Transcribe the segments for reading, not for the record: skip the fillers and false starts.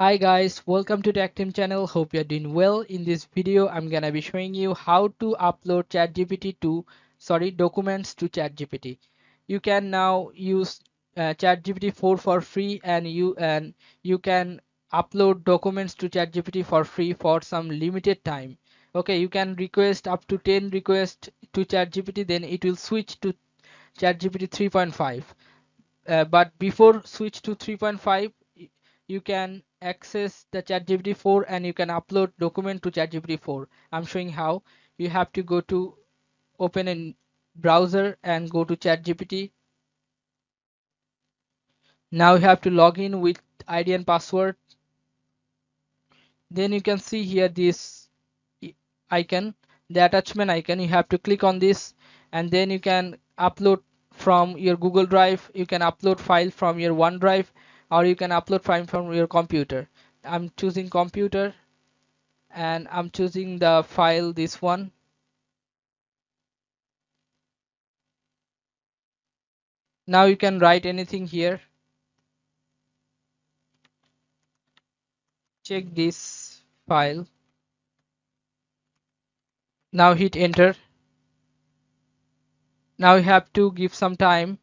Hi guys, welcome to Tactim channel. Hope you're doing well. In this video, I'm gonna be showing you how to upload documents to ChatGPT. You can now use ChatGPT 4 for free, and you can upload documents to ChatGPT for free for some limited time. Okay, you can request up to 10 requests to ChatGPT, then it will switch to ChatGPT 3.5. But before switch to 3.5, you can access the ChatGPT 4 and you can upload document to ChatGPT 4. I'm showing how. You have to go to open a browser and go to ChatGPT. Now you have to log in with ID and password. Then you can see here this icon, the attachment icon. You have to click on this, and then you can upload from your Google Drive. You can upload file from your OneDrive, or you can upload file from your computer. I'm choosing computer, and I'm choosing the file, this one. Now you can write anything here. Check this file. Now hit enter. Now you have to give some time,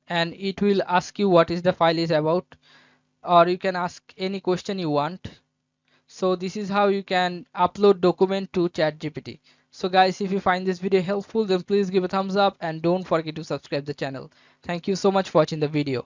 and it will ask you what is the file is about, or you can ask any question you want. So this is how you can upload document to ChatGPT. So guys, if you find this video helpful, then please give a thumbs up and don't forget to subscribe the channel. Thank you so much for watching the video.